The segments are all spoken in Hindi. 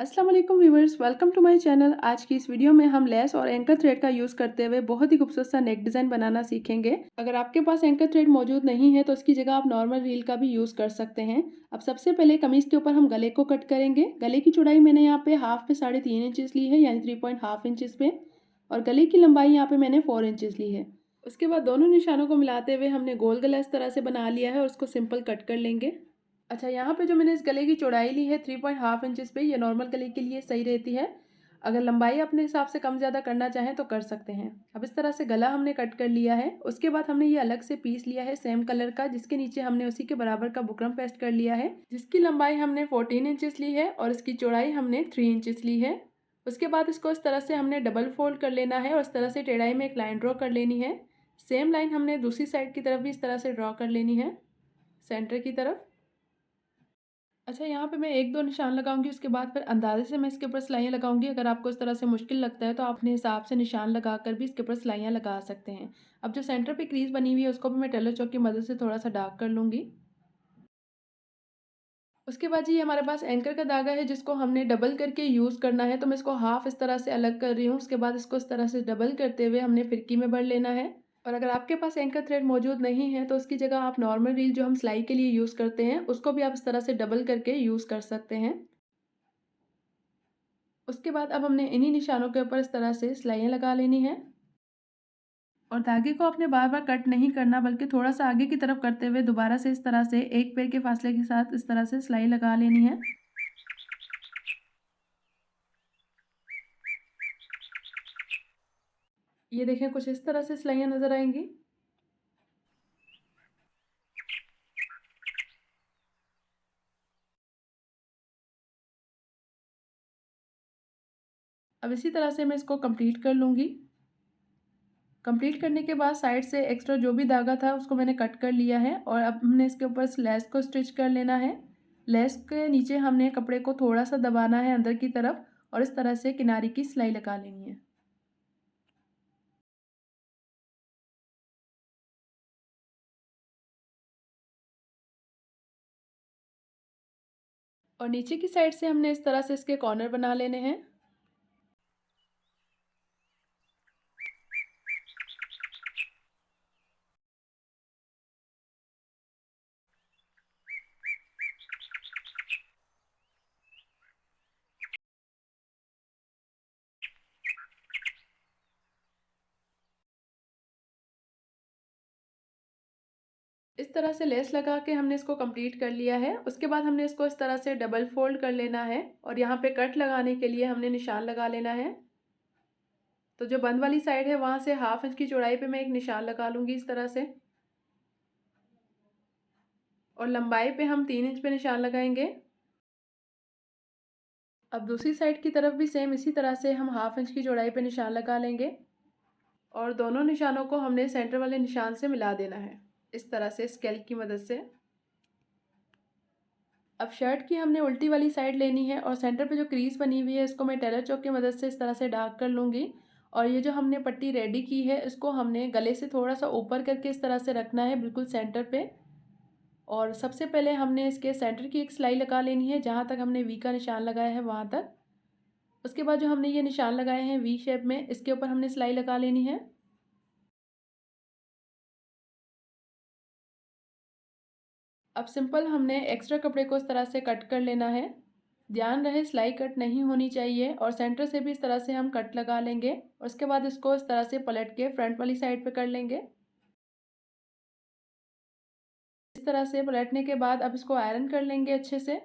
अस्सलाम वालेकुम viewers, welcome to my channel. आज की इस वीडियो में हम लेस और एंकर थ्रेड का यूज़ करते हुए बहुत ही खूबसूरत सा नेक डिज़ाइन बनाना सीखेंगे। अगर आपके पास एंकर थ्रेड मौजूद नहीं है तो उसकी जगह आप नॉर्मल रील का भी यूज़ कर सकते हैं। अब सबसे पहले कमीज़ के ऊपर हम गले को कट करेंगे। गले की चौड़ाई मैंने यहाँ पे हाफ पे 3.5 इंचज़ ली है, यानी 3.5 इंचज़ पे, और गले की लंबाई यहाँ पे मैंने 4 इंचज़ ली है। उसके बाद दोनों निशानों को मिलाते हुए हमने गोल गला इस तरह से बना लिया है और उसको सिंपल कट कर लेंगे। अच्छा, यहाँ पे जो मैंने इस गले की चौड़ाई ली है 3.5 इंचज़ पे, ये नॉर्मल गले के लिए सही रहती है। अगर लंबाई अपने हिसाब से कम ज़्यादा करना चाहें तो कर सकते हैं। अब इस तरह से गला हमने कट कर लिया है। उसके बाद हमने ये अलग से पीस लिया है सेम कलर का, जिसके नीचे हमने उसी के बराबर का बुकरम पेस्ट कर लिया है, जिसकी लंबाई हमने 14 इंचज़ ली है और इसकी चौड़ाई हमने 3 इंचज़ ली है। उसके बाद इसको इस तरह से हमने डबल फोल्ड कर लेना है और इस तरह से टेढ़ाई में एक लाइन ड्रॉ कर लेनी है। सेम लाइन हमने दूसरी साइड की तरफ भी इस तरह से ड्रॉ कर लेनी है, सेंटर की तरफ। अच्छा, यहाँ पे मैं 1-2 निशान लगाऊंगी, उसके बाद फिर अंदाजे से मैं इसके ऊपर सिलाइयाँ लगाऊंगी। अगर आपको इस तरह से मुश्किल लगता है तो आप अपने हिसाब से निशान लगाकर भी इसके ऊपर सिलाइयाँ लगा सकते हैं। अब जो सेंटर पे क्रीज बनी हुई है उसको भी मैं टेलर चॉक की मदद से थोड़ा सा डार्क कर लूँगी। उसके बाद जी हमारे पास एंकर का धागा है जिसको हमने डबल करके यूज़ करना है, तो मैं इसको हाफ इस तरह से अलग कर रही हूँ। उसके बाद इसको इस तरह से डबल करते हुए हमने फिरकी में भर लेना है। और अगर आपके पास एंकर थ्रेड मौजूद नहीं है तो उसकी जगह आप नॉर्मल रील जो हम सिलाई के लिए यूज़ करते हैं उसको भी आप इस तरह से डबल करके यूज़ कर सकते हैं। उसके बाद अब हमने इन्हीं निशानों के ऊपर इस तरह से सिलाइयाँ लगा लेनी है और धागे को आपने बार बार कट नहीं करना, बल्कि थोड़ा सा आगे की तरफ करते हुए दोबारा से इस तरह से एक पैर के फासले के साथ इस तरह से सिलाई लगा लेनी है। ये देखें, कुछ इस तरह से सिलाइयाँ नज़र आएंगी। अब इसी तरह से मैं इसको कंप्लीट कर लूँगी। कंप्लीट करने के बाद साइड से एक्स्ट्रा जो भी धागा था उसको मैंने कट कर लिया है और अब हमने इसके ऊपर लेस को स्टिच कर लेना है। लेस के नीचे हमने कपड़े को थोड़ा सा दबाना है अंदर की तरफ और इस तरह से किनारे की सिलाई लगा लेनी है। और नीचे की साइड से हमने इस तरह से इसके कॉर्नर बना लेने हैं। इस तरह से लेस लगा के हमने इसको कंप्लीट कर लिया है। उसके बाद हमने इसको इस तरह से डबल फोल्ड कर लेना है और यहाँ पे कट लगाने के लिए हमने निशान लगा लेना है। तो जो बंद वाली साइड है वहाँ से हाफ इंच की चौड़ाई पे मैं एक निशान लगा लूँगी इस तरह से, और लंबाई पे हम 3 इंच पे निशान लगाएंगे। अब दूसरी साइड की तरफ भी सेम इसी तरह से हम हाफ इंच की चौड़ाई पे निशान लगा लेंगे और दोनों निशानों को हमने सेंटर वाले निशान से मिला देना है इस तरह से स्केल की मदद से। अब शर्ट की हमने उल्टी वाली साइड लेनी है और सेंटर पे जो क्रीज बनी हुई है इसको मैं टेलर चॉक की मदद से इस तरह से डार्क कर लूँगी। और ये जो हमने पट्टी रेडी की है इसको हमने गले से थोड़ा सा ऊपर करके इस तरह से रखना है, बिल्कुल सेंटर पे। और सबसे पहले हमने इसके सेंटर की एक सिलाई लगा लेनी है, जहाँ तक हमने वी का निशान लगाया है वहाँ तक। उसके बाद जो हमने ये निशान लगाए हैं वी शेप में, इसके ऊपर हमने सिलाई लगा लेनी है। अब सिंपल हमने एक्स्ट्रा कपड़े को इस तरह से कट कर लेना है। ध्यान रहे सिलाई कट नहीं होनी चाहिए और सेंटर से भी इस तरह से हम कट लगा लेंगे और उसके बाद इसको इस तरह से पलट के फ्रंट वाली साइड पे कर लेंगे। इस तरह से पलटने के बाद अब इसको आयरन कर लेंगे अच्छे से।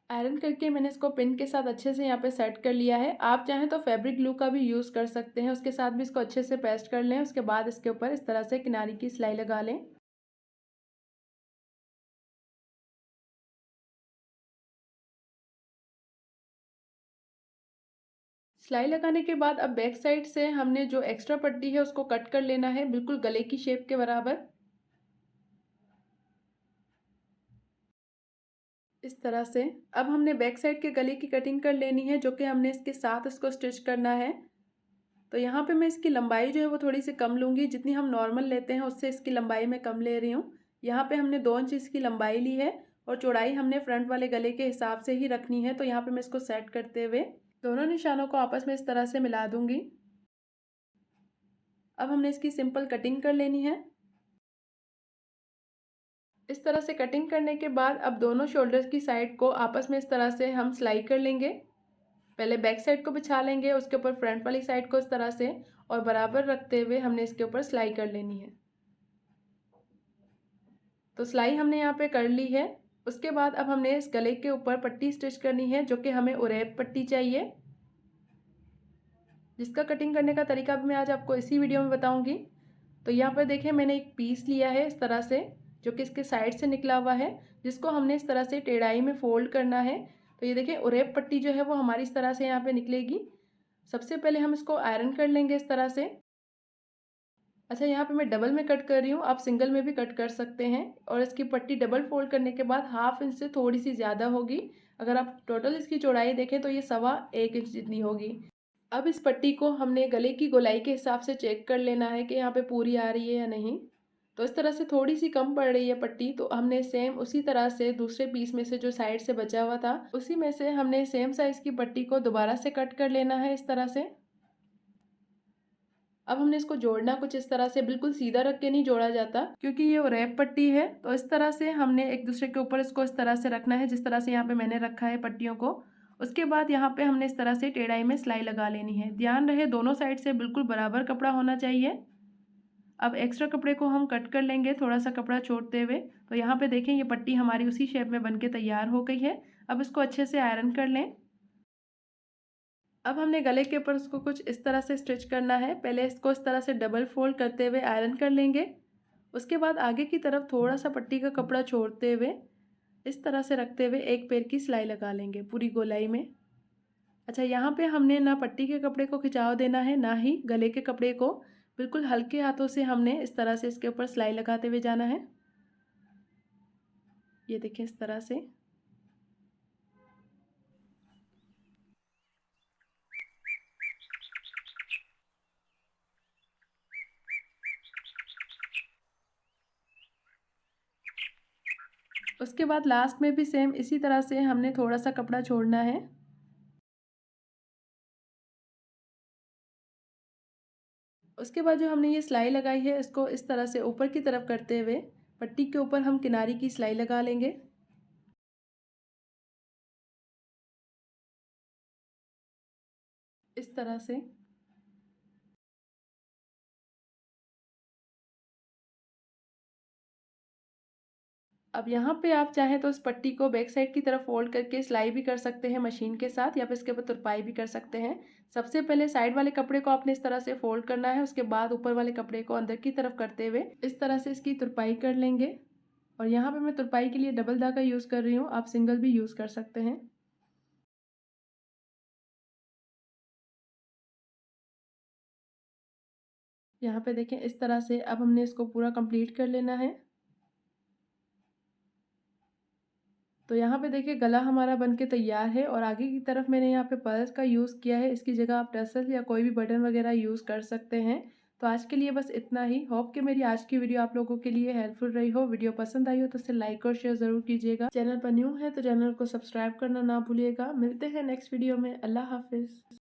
आयरन करके मैंने इसको पिन के साथ अच्छे से यहाँ पे सेट कर लिया है। आप चाहें तो फैब्रिक ग्लू का भी यूज़ कर सकते हैं, उसके साथ भी इसको अच्छे से पेस्ट कर लें। उसके बाद इसके ऊपर इस तरह से किनारे की सिलाई लगा लें। सिलाई लगाने के बाद अब बैक साइड से हमने जो एक्स्ट्रा पट्टी है उसको कट कर लेना है, बिल्कुल गले की शेप के बराबर इस तरह से। अब हमने बैक साइड के गले की कटिंग कर लेनी है, जो कि हमने इसके साथ इसको स्टिच करना है। तो यहाँ पे मैं इसकी लंबाई जो है वो थोड़ी सी कम लूँगी, जितनी हम नॉर्मल लेते हैं उससे इसकी लंबाई मैं कम ले रही हूँ। यहाँ पे हमने 2 इंच इसकी लंबाई ली है और चौड़ाई हमने फ्रंट वाले गले के हिसाब से ही रखनी है। तो यहाँ पे मैं इसको सेट करते हुए दोनों निशानों को आपस में इस तरह से मिला दूंगी। अब हमने इसकी सिंपल कटिंग कर लेनी है। इस तरह से कटिंग करने के बाद अब दोनों शोल्डर्स की साइड को आपस में इस तरह से हम सिलाई कर लेंगे। पहले बैक साइड को बिछा लेंगे, उसके ऊपर फ्रंट वाली साइड को इस तरह से और बराबर रखते हुए हमने इसके ऊपर सिलाई कर लेनी है। तो सिलाई हमने यहाँ पे कर ली है। उसके बाद अब हमने इस गले के ऊपर पट्टी स्टिच करनी है, जो कि हमें उरेप पट्टी चाहिए, जिसका कटिंग करने का तरीका भी मैं आज आपको इसी वीडियो में बताऊंगी। तो यहाँ पर देखें, मैंने एक पीस लिया है इस तरह से, जो कि इसके साइड से निकला हुआ है, जिसको हमने इस तरह से टेढ़ाई में फोल्ड करना है। तो ये देखें, उरेप पट्टी जो है वो हमारी इस तरह से यहाँ पे निकलेगी। सबसे पहले हम इसको आयरन कर लेंगे इस तरह से। अच्छा, यहाँ पे मैं डबल में कट कर रही हूँ, आप सिंगल में भी कट कर सकते हैं। और इसकी पट्टी डबल फोल्ड करने के बाद 1/2 इंच से थोड़ी सी ज़्यादा होगी। अगर आप टोटल इसकी चौड़ाई देखें तो ये 1.25 इंच जितनी होगी। अब इस पट्टी को हमने गले की गोलाई के हिसाब से चेक कर लेना है कि यहाँ पे पूरी आ रही है या नहीं। तो इस तरह से थोड़ी सी कम पड़ रही है पट्टी, तो हमने सेम उसी तरह से दूसरे पीस में से जो साइड से बचा हुआ था, उसी में से हमने सेम साइज़ की पट्टी को दोबारा से कट कर लेना है इस तरह से। अब हमने इसको जोड़ना कुछ इस तरह से, बिल्कुल सीधा रख के नहीं जोड़ा जाता, क्योंकि ये रैप पट्टी है। तो इस तरह से हमने एक दूसरे के ऊपर इसको इस तरह से रखना है, जिस तरह से यहाँ पे मैंने रखा है पट्टियों को। उसके बाद यहाँ पे हमने इस तरह से टेढ़ाई में सिलाई लगा लेनी है। ध्यान रहे दोनों साइड से बिल्कुल बराबर कपड़ा होना चाहिए। अब एक्स्ट्रा कपड़े को हम कट कर लेंगे, थोड़ा सा कपड़ा छोड़ते हुए। तो यहाँ पे देखें, ये पट्टी हमारी उसी शेप में बन के तैयार हो गई है। अब इसको अच्छे से आयरन कर लें। अब हमने गले के ऊपर उसको कुछ इस तरह से स्टिच करना है। पहले इसको इस तरह से डबल फोल्ड करते हुए आयरन कर लेंगे। उसके बाद आगे की तरफ थोड़ा सा पट्टी का कपड़ा छोड़ते हुए इस तरह से रखते हुए एक पैर की सिलाई लगा लेंगे पूरी गोलाई में। अच्छा, यहाँ पे हमने ना पट्टी के कपड़े को खिंचाव देना है, ना ही गले के कपड़े को। बिल्कुल हल्के हाथों से हमने इस तरह से इसके ऊपर सिलाई लगाते हुए जाना है। ये देखें इस तरह से। उसके बाद लास्ट में भी सेम इसी तरह से हमने थोड़ा सा कपड़ा छोड़ना है। उसके बाद जो हमने ये सिलाई लगाई है, इसको इस तरह से ऊपर की तरफ करते हुए पट्टी के ऊपर हम किनारी की सिलाई लगा लेंगे इस तरह से। अब यहाँ पे आप चाहें तो इस पट्टी को बैक साइड की तरफ फोल्ड करके सिलाई भी कर सकते हैं मशीन के साथ, या फिर इसके ऊपर तुरपाई भी कर सकते हैं। सबसे पहले साइड वाले कपड़े को आपने इस तरह से फोल्ड करना है, उसके बाद ऊपर वाले कपड़े को अंदर की तरफ करते हुए इस तरह से इसकी तुरपाई कर लेंगे। और यहाँ पे मैं तुरपाई के लिए डबल धागा यूज़ कर रही हूँ, आप सिंगल भी यूज़ कर सकते हैं। यहाँ पे देखें इस तरह से अब हमने इसको पूरा कंप्लीट कर लेना है। तो यहाँ पे देखिए गला हमारा बनके तैयार है, और आगे की तरफ मैंने यहाँ पे पर्ल्स का यूज़ किया है। इसकी जगह आप टसल या कोई भी बटन वगैरह यूज़ कर सकते हैं। तो आज के लिए बस इतना ही। होप कि मेरी आज की वीडियो आप लोगों के लिए हेल्पफुल रही हो। वीडियो पसंद आई हो तो इसे लाइक और शेयर ज़रूर कीजिएगा। चैनल पर न्यू है तो चैनल को सब्सक्राइब करना ना भूलिएगा। मिलते हैं नेक्स्ट वीडियो में। अल्लाह हाफिज़।